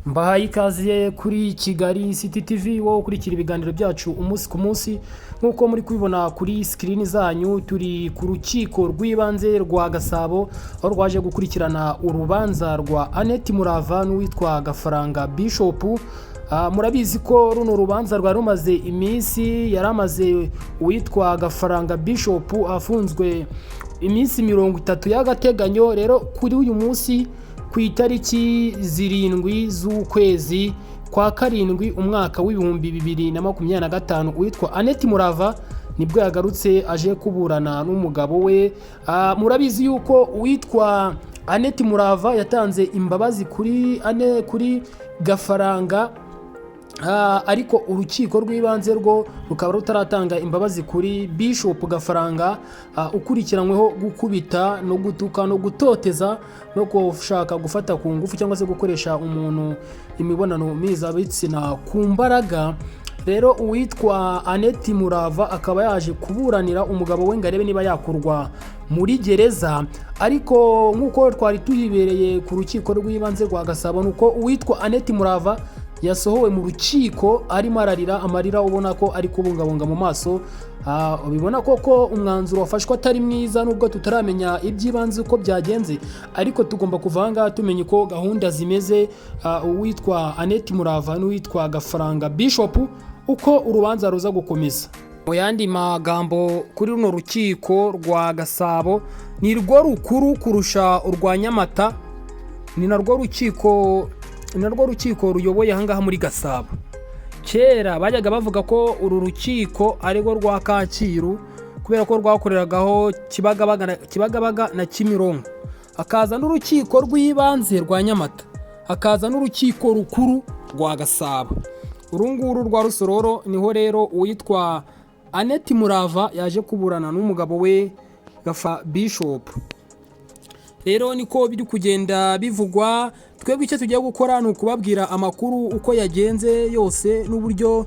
Mbahaye ikaze kuri Kigali City TV wo ukurikira ibiganiro byacu umunsi ku munsi nkuko muri kubibona kuri screen zanyu. Turi ku rukiko rw'ibanze rwa Gasabo aho rwaje gukurikirana urubanza rwa Annette Murava n'uwitwa Gafaranga Bishop. Murabizi ko runo rubanza rwa rumaze iminsi yaramaze uwitwa Gafaranga Bishop afunzwe iminsi 30 y'agateganyo. Rero kuri uyu munsi ku itariki 7 z'ukwezi kwa karindwi umwaka w'ibihumbi 2025 uwitwa Annette Murava nibwo yagarutse aje kuburana n'umugabo we. Murabizi yuko uwitwa Annette Murava yatanze imbabazi kuri Gafaranga, ariko urukiko rw'ibanze rwo rukaba rutaratanga imbabazi kuri Bishop Gafaranga ukurikiranyweho gukubita no gutuka no gutoteza no gushaka gufata ku ngufu cyangwa se gukoresha umuntu imibonano mpuzabitsina ku mbaraga. Rero uwitwa Annette Murava akaba yaje kuburanira umugabo we ngo arebe niba yakurwa muri gereza, ariko nkuko twari tuhibereye ku rukiko rw'ibanze rwa Gasabo nuko uwitwa Annette Murava yasohowe mu rukiko arimo ararira amarira, ubona ko ari kubungabunga mu maso. Ubibona koko umwanzuro wafashwe atari mwiza, nubwo tutaramenya iby'ibanze uko byagenze, ariko tugomba kuvanga tumenye ko gahunda zimeze. Uwitwa Annette Murava n'uwitwa Gafaranga Bishop uko urubanza ruza gukomeza. Mu yandi magambo, kuri runo rukiko rwa Gasabo ni rwo rukuru kurusha urwa Nyamata, ni narwo rukiko ruyoboye ahangaha muri Gasabo. Kera bajyaga bavuga ko uru rukiko ari rwo rwa Kacyiru kubera ko rwakoreragaho Kibagabaga na Kimironko, hakaza n'urukiko rw'ibanze rwa Nyamata, hakaza n'urukiko rukuru rwa Gasabo. Urunguru rwa Rusororo niho rero uwitwa Annette Murava yaje kuburana n'umugabo we Gafa Bishop. Rero niko biri kugenda bivugwa. Twebwe icyo tugiye gukora ni ukubabwira amakuru uko yagenze yose n'uburyo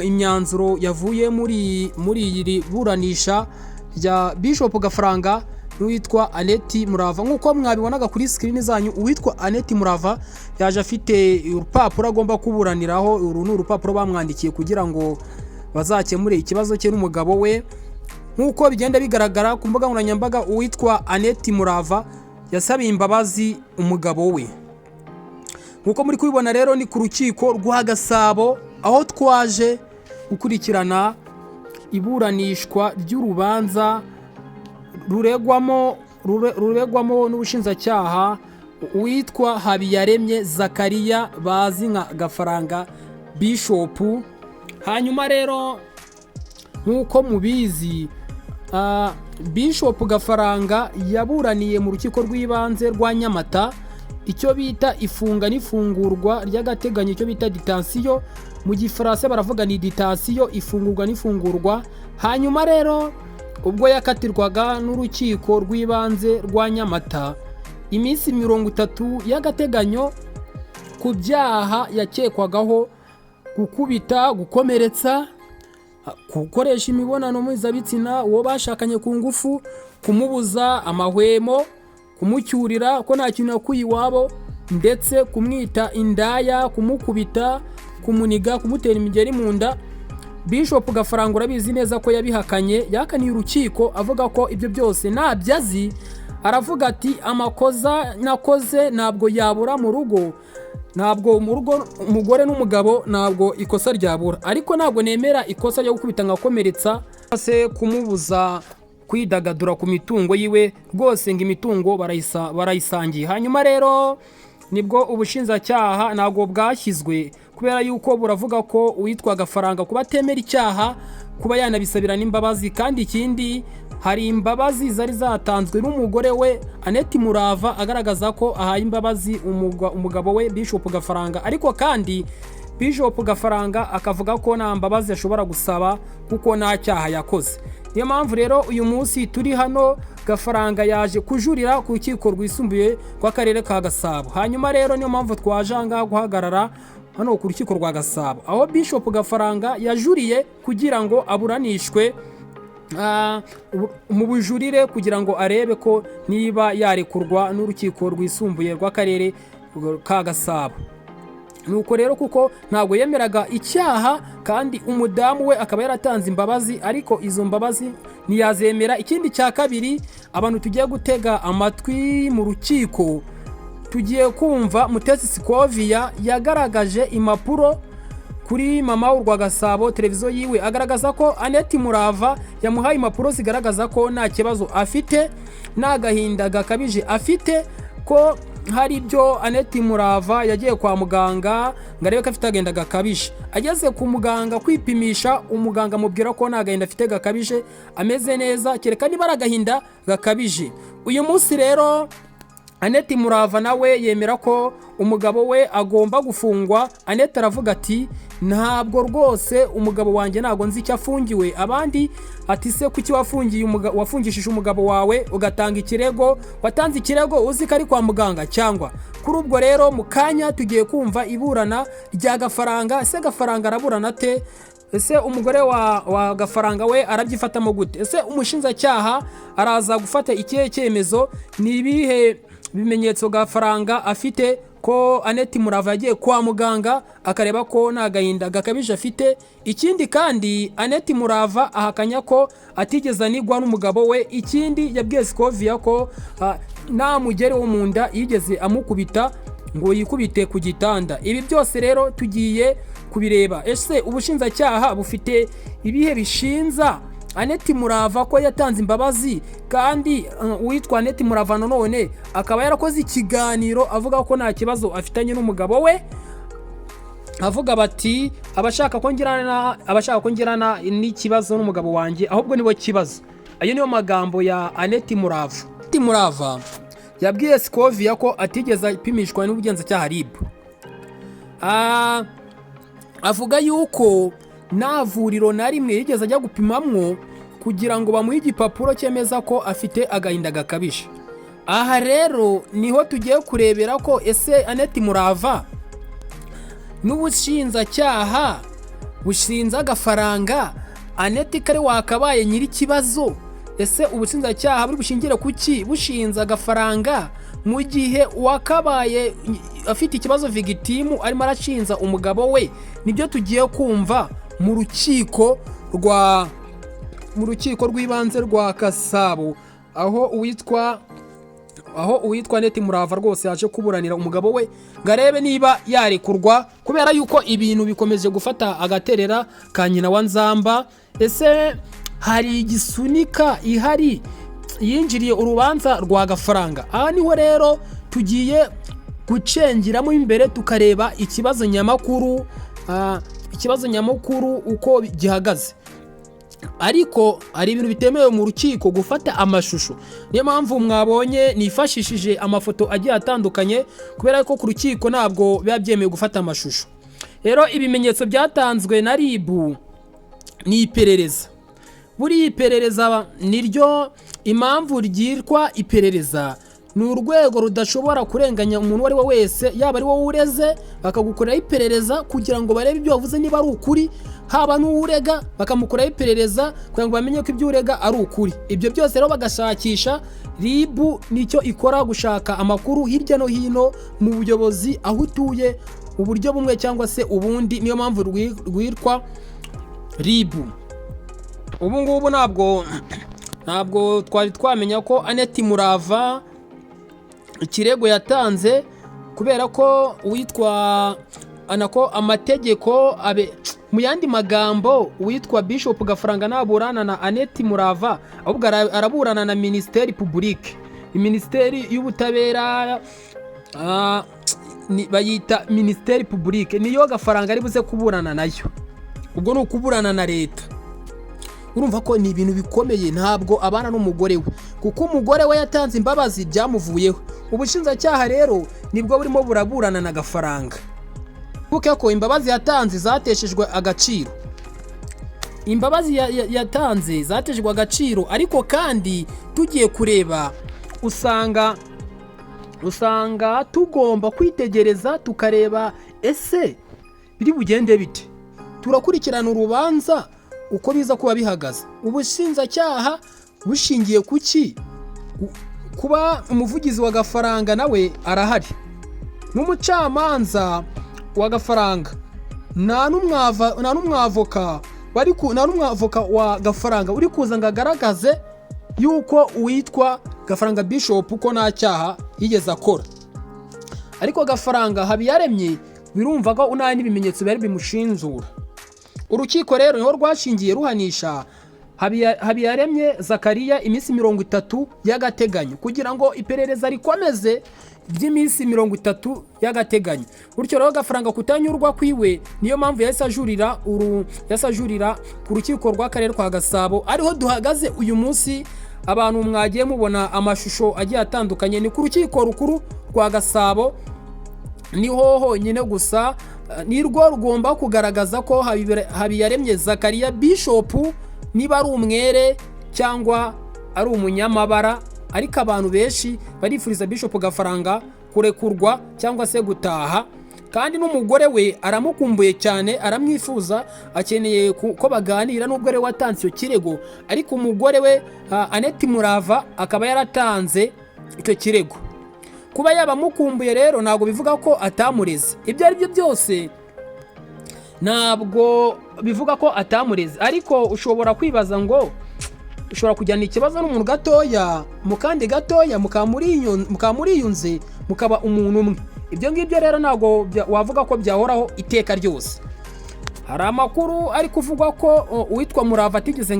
imyanzuro yavuye muri iri buranisha rya Bishop Gafaranga n'uwitwa Annette Murava. Nkuko mwabibonaga kuri screen zanyu, uwitwa Annette Murava yaje afite urupapuro agomba kuburaniraho. Uru ni urupapuro bamwandikiye kugira ngo bazakemure ikibazo cye n'umugabo we. Nkuko bigenda bigaragara ku mbuga nkoranyambaga, uwitwa Annette Murava yasabiye imbabazi umugabo we. Nkuko muri kubibona rero ni ku rukiko rwa Gasabo aho twaje gukurikirana iburanishwa ry'urubanza ruregwamo n'ubushinjacyaha uwitwa Habiyaremye Zakariya bazi nka Gafaranga Bishop. Hanyuma rero nkuko mubizi, Bishop Gafaranga yaburaniye mu rukiko rw'ibanze rwa Nyamata icyo bita ifunga n'ifungurwa ry'agateganyo, icyo bita detention mu gifaransa baravuga ni detention, ifungurwa n'ifungurwa. Hanyuma rero ubwo yakatirwaga n'urukiko rw'ibanze rwa Nyamata iminsi 30 y'agateganyo ku byaha yakekwagaho: gukubita, gukomeretsa, gukoresha imibonano mpuzabitsina uwo bashakanye ku ngufu, kumubuza amahwemo, kumucyurira ko nta kintu yakuye iwabo, ndetse kumwita indaya, kumukubita, kumuniga, kumutera imigeri mu nda. Bishop Gafaranga urabizi neza ko yabihakanye, yakaniye urukiko avuga ko ibyo byose ntabyazi. Aravuga ati amakosa nakoze ntabwo yabura mu rugo, ntabwo mu rugo umugore n'umugabo ntabwo ikosa ryabura, ariko ntabwo nemera ikosa ryo gukubita ngakomeretsa se kumubuza kwidagadura ku mitungo yiwe, rwose ngo imitungo barayisangiye. Hanyuma rero nibwo ubushinjacyaha ntabwo bwashyizwe kubera yuko buravuga ko uwitwa Gafaranga kuba atemera icyaha kuba yanabisabira n'imbabazi, kandi ikindi hari imbabazi zari zatanzwe n'umugore we Annette Murava agaragaza ko ahaye imbabazi umugabo we Bishop Gafaranga, ariko kandi Bishop Gafaranga akavuga ko nta mbabazi ashobora gusaba kuko nta cyaha yakoze. Niyo mpamvu rero uyu munsi turi hano, Gafaranga yaje kujurira ku rukiko rwisumbuye rw'akarere ka Gasabo. Hanyuma rero niyo mpamvu twajanga guhagarara hano ku rukiko rwa Gasabo aho Bishop Gafaranga yajuriye kugira ngo aburanishwe mu bujurire kugira ngo arebe ko niba yarekurwa n'urukiko rwisumbuye rw'akarere ka Gasabo. nuko rero kuko ntabwo yemeraga icyaha kandi umudamu we akaba yaratanze imbabazi, ariko izo mbabazi ntiyazemera. Ikindi cya kabiri, abantu tugiye gutega amatwi mu rukiko, tugiye kumva Mutesi Scovia yagaragaje impapuro kuri mama w'u Gasabo televiziyo yiwe, agaragaza ko Annette Murava yamuhaye impapuro zigaragaza ko nta kibazo afite, nta gahinda gakabije afite, ko hari ibyo Annette Murava yagiye kwa muganga ngo arebe ko afite agahinda gakabije. Ageze ku muganga kwipimisha, umuganga amubwira ko nta gahinda afite gakabije, ameze neza, kereka niba ari agahinda gakabije. Uyu munsi rero Annette Murava nawe yemera ko umugabo we agomba gufungwa. Annette aravuga ati ntabwo rwose umugabo wanjye ntabwo nzi icyo afungiwe. Abandi ati se kuki wafungishije umugabo wawe ugatanga ikirego, watanze ikirego uzi ko ari kwa muganga cyangwa? Kuri ubwo rero mu kanya tugiye kumva iburana rya Gafaranga. Ese Gafaranga araburana ate? Ese umugore wa Gafaranga we arabyifatamo gute? Ese umushinjacyaha araza gufata ikihe cyemezo? Ni ibihe bimenyetso Gafaranga afite ko Annette Murava yagiye kwa muganga akareba ko nta gahinda gakabije afite? Ikindi kandi Annette Murava ahakanya ko atigeze anigwa n'umugabo we. Ikindi yabwiye Scovia ko nta mugeri wo mu nda yigeze amukubita ngo yikubite ku gitanda. Ibi byose rero tugiye kubireba. Ese ubushinjacyaha bufite ibihe bishinza Annette Murava ko yatanze imbabazi, kandi uwitwa Annette Murava none akaba yarakoze ikiganiro avuga ko nta kibazo afitanye n'umugabo we, avuga bati abashaka kongerana n'ikibazo n'umugabo wanjye ahubwo nibo kibazo. Ayo niyo magambo ya Annette Murava. Annette Murava yabwiye Scovia ko atigeze ipimishwa n'ubugenzacyaha RIB. Avuga yuko nta vuriro na rimwe yigeze ajya gupimamwo kugira ngo bamuhe igipapuro cyemeza ko afite agahinda gakabije. Aha rero niho tugiye kurebera ko ese Annette Murava n'ubushinjacyaha bushinza Gafaranga, Annette kare wakabaye nyiri kibazo. Ese ubushinjacyaha buri bushingire kuki bushinza Gafaranga mu gihe wakabaye afite ikibazo victim arimo arashinza umugabo we? Nibyo tugiye kumva mu rukiko rw'ibanze rwa Gasabo, aho uwitwa Annette Murava rwose yaje kuburanira umugabo we ngo arebe niba yarekurwa, kubera yuko ibintu bikomeje gufata agaterera ka nyina wa Nzamba. Ese hari igisunika ihari yinjiriye urubanza rwa Gafaranga? Aha niho rero tugiye gucengiramo imbere tukareba ikibazo nyamakuru uko gihagaze. Ariko hari ibintu bitemewe mu rukiko gufata amashusho, niyo mpamvu mwabonye nifashishije amafoto agiye atandukanye, kubera ko ku rukiko ntabwo biba byemewe gufata amashusho. Rero ibimenyetso byatanzwe na RIB ni iperereza. Buri iperereza niryo impamvu ryitwa iperereza, ni urwego rudashobora kurenganya umuntu uwo ari we wese, yaba ari wowe ureze bakagukorera iperereza kugira ngo barebe ibyo wavuze niba ari ukuri, haba n'urega bakamukorera iperereza kugira ngo bamenye ko ibyo urega ari ukuri. Ibyo byose rero bagashakisha. RIB nicyo ikora, gushaka amakuru hirya no hino mu buyobozi aho utuye, uburyo bumwe cyangwa se ubundi, niyo mpamvu rwitwa RIB. Ubu ngubu ntabwo twari twamenya ko Annette Murava ikirego yatanze, kubera ko witwa amategeko mu yandi magambo witwa Bishop Gafaranga naburana na Annette Murava, ahubwo araburana na Ministeri Publique, Ministeri y'Ubutabera, bayita Ministeri Publique, niyo Gafaranga ari buze kuburana nayo. Ubwo ni ukuburana na leta. Urumva ko ni ibintu bikomeye, ntabwo abana n'umugore we, kuko umugore we yatanze imbabazi byamuvuyeho. Ubushinjacyaha rero nibwo burimo buraburana na Gafaranga, kuko ko imbabazi yatanze zateshejwe agaciro. Imbabazi yatanze zateshejwe agaciro, ariko kandi tugiye kureba usanga tugomba kwitegereza tukareba ese biri bugende bite. Turakurikirana urubanza uko biza kuba bihagaze. Ubushinjacyaha bushingiye kuki? Kuba umuvugizi wa Gafaranga nawe arahari, n'umucamanza wa Gafaranga nta n'umwavoka wa Gafaranga uri kuza ngo agaragaze yuko uwitwa Gafaranga Bishop ko nta cyaha yigeze akora. Ariko Gafaranga Habiyaremye birumva ko nta n'ibimenyetso bari bimushinjura. Urukiko rero niho rwashingiye ruhanisha Habiyaremye Zakariya iminsi 30 y'agateganyo kugira ngo iperereza rikomeze by'iminsi 30 y'agateganyo. Bityo rero Gafaranga kutanyurwa kwiwe niyo mpamvu yahise ajurira ku rukiko rw'akarere kwa Gasabo. Ariho duhagaze uyu munsi, abantu mwagiye mubona amashusho agiye atandukanye, ni ku rukiko rukuru rwa Gasabo. Niho honyine gusa nirwo rugomba kugaragaza ko Habiyaremye Zakariya Bishop niba ari umwere cyangwa ari umunyamabara. Ariko abantu benshi barifuriza Bishop Gafaranga kurekurwa cyangwa se gutaha, kandi n'umugore we aramukumbuye cyane, aramwifuza, akeneye ko baganira n'ubwo ari watanze icyo kirego. Ariko umugore we Annette Murava akaba yaratanze icyo kirego. Kuba yabamukumbuye rero ntabwo bivuga ko atamureze. Ibyo ari byo byose ntabwo bivuga ko atamureze, ariko ushobora kwibaza ngo ushobora kujyana ikibazo n'umuntu gatoya, mukandi gatoya mukamuriyunze mukaba umuntu umwe. Ibyo ngibyo rero ntabwo wavuga ko byahoraho iteka ryose. Hari amakuru ari kuvuga ko uwitwa Murava atigeze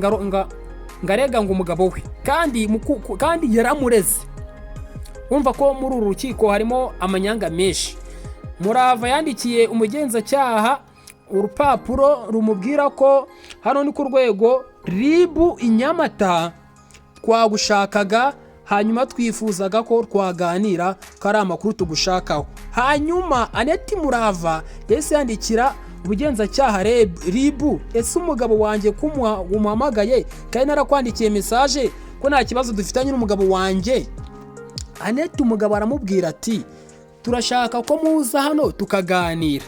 ngarega ngo umugabo we kandi yaramureze. Wumva ko muri uru rukiko harimo amanyanga menshi. Murava yandikiye umugenzacyaha urupapuro rumubwira ko hano ni ku rwego ribu Inyamata twagushakaga, hanyuma twifuzaga ko twaganira ko ari amakuru tugushakaho. Hanyuma Annette Murava yese yandikira ubugenzacyaha ribu, ese umugabo wanjye kumuhamagaye kandi narakwandikiye message ko nta kibazo dufitanye n'umugabo wanjye. Annette umugabo aramubwira ati turashaka ko muza hano tukaganira.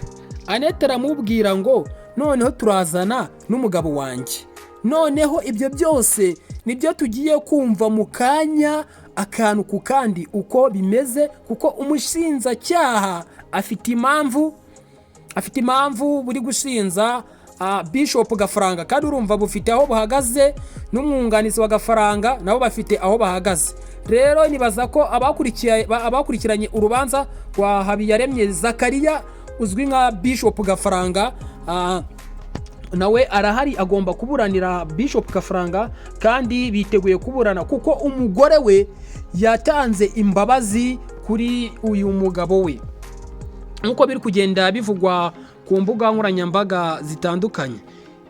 Annette aramubwira ngo noneho turazana n'umugabo wanjye. Noneho ibyo byose nibyo tugiye kumva mu kanya, akantu ku kandi uko bimeze, kuko umushinjacyaha afite impamvu buri gushinja Bishop Gafaranga, kandi urumva bufite aho buhagaze, n'umwunganizi wa Gafaranga nabo bafite aho bahagaze. Rero nibaza ko abakurikiranye urubanza rwa Habiyaremye Zakariya uzwi nka Bishop Gafaranga, nawe arahari, agomba kuburanira Bishop Gafaranga, kandi biteguye kuburana kuko umugore we yatanze imbabazi kuri uyu mugabo we. Nkuko biri kugenda bivugwa ku mbuga nkoranyambaga zitandukanye,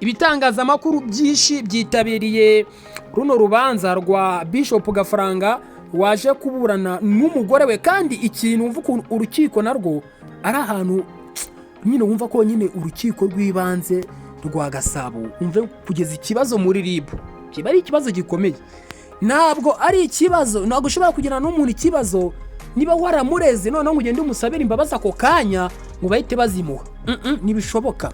ibitangazamakuru byinshi byitabiriye runo rubanza rwa Bishop Gafaranga waje kuburana n'umugore we. Kandi ikintu umva urukiko narwo ari ahantu nyine wumva ko nyine urukiko rw'ibanze rwa Gasabo umve kugeza ikibazo muri ribu kiba ari ikibazo gikomeye. Ntabwo ari ikibazo, ntabwo ushobora kugirana n'umuntu ikibazo niba waramureze none ngo ugende umusabira imbabazi ako kanya ngo bahite bazimuha. Nibishoboka.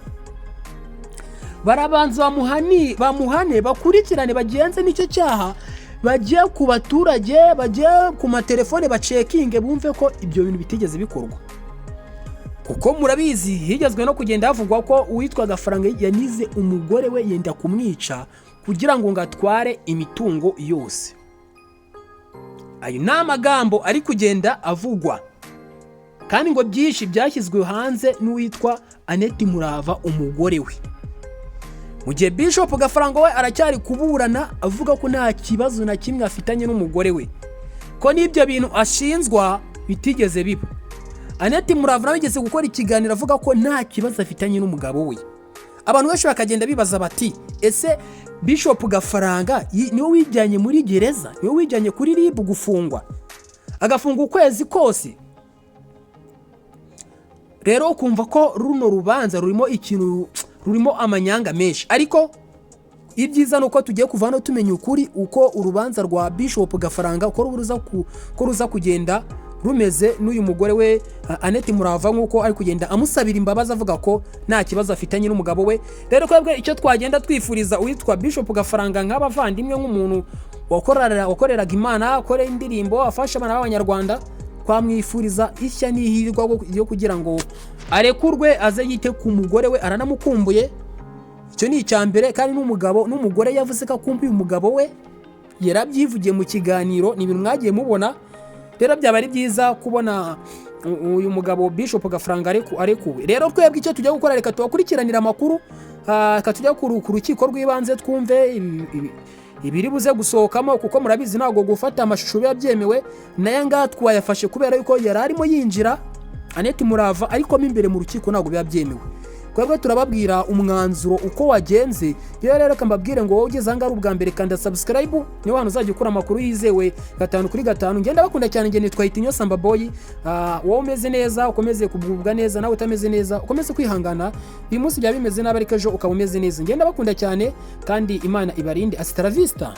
Barabanza bamuhane bakurikirane bagenze n'icyo cyaha, bagiye ku baturage, bagiye ku matelefone bacekinge bumve ko ibyo bintu bitigeze bikorwa. Kuko murabizi higezwe no kugenda havugwa ko uwitwa Gafaranga yanize umugore we yenda kumwica kugira ngo ngatware imitungo yose. Ayo ni amagambo ari kugenda avugwa, kandi ngo byinshi byashyizwe hanze n'uwitwa Annette Murava umugore we. Mu gihe Bishop Gafaranga we aracyari kuburana avuga ko nta kibazo na kimwe afitanye n'umugore we, ko n'ibyo bintu ashinzwa bitigeze biba. Annette Murava nawe yigeze gukora ikiganiro avuga ko nta kibazo afitanye n'umugabo we. Abantu benshi bakagenda bibaza bati ese Bishop Gafaranga niwe wijyanye muri gereza, niwe wijyanye kuri ribu gufungwa, agafungwa ukwezi kose? Rero ukumva ko runo rubanza rurimo amanyanga menshi. Ariko ibyiza nuko tugiye kuvana tumenya ukuri uko urubanza rwa Bishop Gafaranga uko ruza kugenda rumeze n'uyu mugore we Annette Murava, nkuko ari kugenda amusabira imbabazi avuga ko nta kibazo afitanye n'umugabo we. Rero kwebwe icyo twagenda twifuriza uwitwa Bishop Gafaranga nk'abavandimwe, nk'umuntu wakoreraga Imana, akorera indirimbo, afasha abana b'Abanyarwanda, twamwifuriza ishya n'ihirwa yo kugira ngo arekurwe aze yite ku mugore we, aranamukumbuye. Icyo ni icyambere. Kandi n'umugore yavuze ko akumbuye umugabo we, yarabyivugiye mu kiganiro, ni ibintu mwagiye mubona. Rero byaba ari byiza kubona uyu mugabo Bishop Gafaranga arekuwe. Rero twebwe icyo tujya gukora, reka tubakurikiranira amakuru, tujya ku rukiko rw'ibanze twumve ibiri buze gusohokamo, kuko murabizi ntabwo gufata amashusho biba byemewe. Nayo ngaha twayafashe kubera yuko yari arimo yinjira Annette Murava, ariko mo imbere mu rukiko ntabwo biba byemewe. Twebwe turababwira umwanzuro uko wagenze. Rero reka mbabwire ngo wowe ugeze ahangaha ubwa mbere kanda subscribe, niba hano uzajya ukora amakuru yizewe 5/5. Ngenda bakunda cyane, ngene twahita Samba Boy. Wowe umeze neza ukomeze kubwubwa neza, nawe utameze neza ukomeze kwihangana. Uyu munsi bya bimeze nabi, ariko ejo ukaba umeze neza. Ngenda bakunda cyane kandi Imana ibarinde. Hasta la vista.